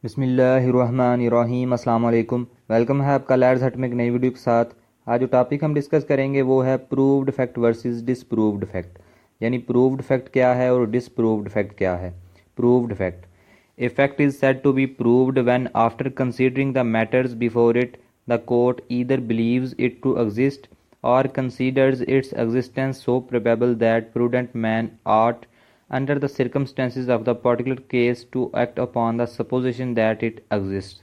बिस्मिल्लाहिर्रहमानिर्रहीम। अस्सलाम वालेकुम। वेलकम है आपका लैर्स हट में एक नई वीडियो के साथ। आज जो टॉपिक हम डिस्कस करेंगे वो है proved fact versus disproved fact, यानी प्रूव्ड फैक्ट क्या है और डिसप्रूव्ड फैक्ट क्या है। Proved fact: a fact is said to be proved when after considering the matters before it the court either believes it to exist or considers its existence so probable that prudent man ought, under the circumstances of the particular case, to act upon the supposition that it exists।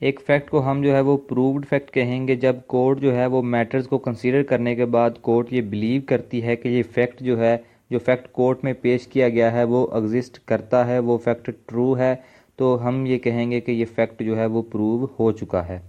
एक fact को हम जो है वो proved fact कहेंगे जब court जो है वो मैटर्स को कंसीडर करने के बाद कोर्ट ये बिलीव करती है कि ये फैक्ट जो है, जो फैक्ट कोर्ट में पेश किया गया है वो एग्जिस्ट करता है, वो फैक्ट ट्रू है, तो हम ये कहेंगे कि ये फैक्ट जो है वो प्रूव हो चुका है।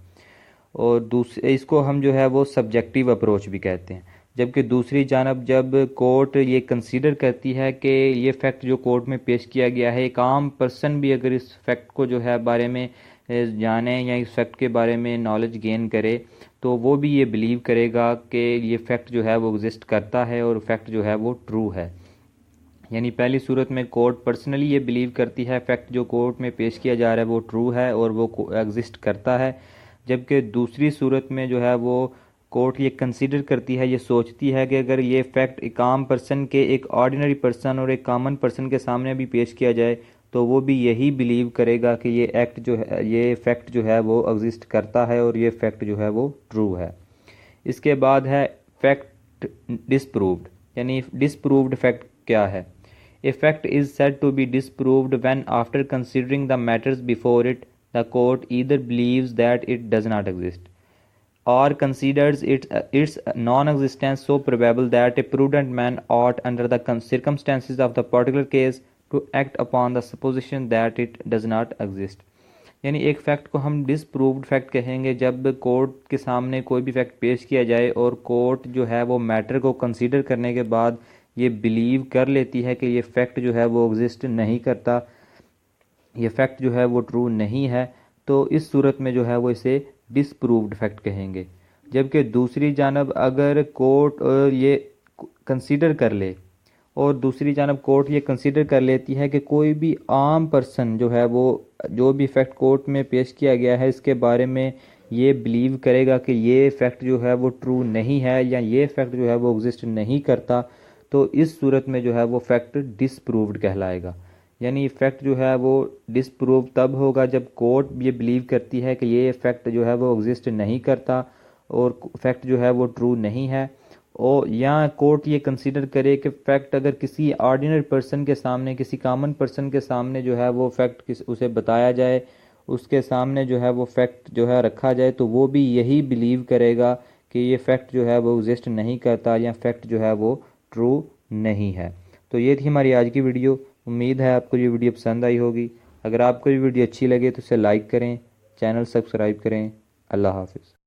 और दूसरे इसको हम जो है वो सब्जेक्टिव अप्रोच भी कहते हैं। जबकि दूसरी जानब जब कोर्ट ये कंसीडर करती है कि ये फैक्ट जो कोर्ट में पेश किया गया है, एक आम पर्सन भी अगर इस फैक्ट को जो है बारे में जाने या इस फैक्ट के बारे में नॉलेज गेन करे तो वो भी ये बिलीव करेगा कि ये फैक्ट जो है वो एग्जिस्ट करता है और फैक्ट जो है वो ट्रू है। यानी पहली सूरत में कोर्ट पर्सनली ये बिलीव करती है फैक्ट जो कोर्ट में पेश किया जा रहा है वो ट्रू है और वो एग्जिस्ट करता है। जबकि दूसरी सूरत में जो है वो कोर्ट ये कंसीडर करती है, ये सोचती है कि अगर ये फैक्ट एक आम पर्सन के, एक ऑर्डिनरी पर्सन और एक कॉमन पर्सन के सामने भी पेश किया जाए तो वो भी यही बिलीव करेगा कि ये एक्ट जो है, ये फैक्ट जो है वो एग्जिस्ट करता है और ये फैक्ट जो है वो ट्रू है। इसके बाद है फैक्ट डिसप्रूव्ड, यानी डिसप्रूव्ड फैक्ट क्या है। A fact is said to be disproved when after considering the matters before it the court either believes that it does not exist or considers its non-existence so probable that a prudent man ought, under the circumstances of the particular case, to act upon the supposition that it does not exist। यानी एक fact को हम disproved fact कहेंगे जब court के सामने कोई भी फैक्ट पेश किया जाए और कोर्ट जो है वो मैटर को कंसीडर करने के बाद ये बिलीव कर लेती है कि ये फैक्ट जो है वो एग्जिस्ट नहीं करता, ये फैक्ट जो है वो ट्रू नहीं है, तो इस सूरत में जो है वो इसे डिसप्रूव्ड फैक्ट कहेंगे। जबकि दूसरी जानब अगर कोर्ट ये कंसीडर कर ले और दूसरी जानब कोर्ट ये कंसीडर कर लेती है कि कोई भी आम पर्सन जो है वो जो भी फैक्ट कोर्ट में पेश किया गया है इसके बारे में ये बिलीव करेगा कि ये फैक्ट जो है वो ट्रू नहीं है या ये फैक्ट जो है वो एग्जिस्ट नहीं करता, तो इस सूरत में जो है वो फैक्ट डिसप्रूव्ड कहलाएगा। यानी फैक्ट जो है वो डिसप्रूव तब होगा जब कोर्ट ये बिलीव करती है कि ये फैक्ट जो है वो एग्जिस्ट नहीं करता और फैक्ट जो है वो ट्रू नहीं है, और या कोर्ट ये कंसीडर करे कि फैक्ट अगर किसी ऑर्डिनरी पर्सन के सामने, किसी कॉमन पर्सन के सामने जो है वो फैक्ट उसे बताया जाए, उसके सामने जो है वो फैक्ट जो है रखा जाए, तो वो भी यही बिलीव करेगा कि ये फैक्ट जो है वो एग्जिस्ट नहीं करता या फैक्ट जो है वो ट्रू नहीं है। तो ये थी हमारी आज की वीडियो। उम्मीद है आपको ये वीडियो पसंद आई होगी। अगर आपको ये वीडियो अच्छी लगे तो इसे लाइक करें, चैनल सब्सक्राइब करें। अल्लाह हाफिज़।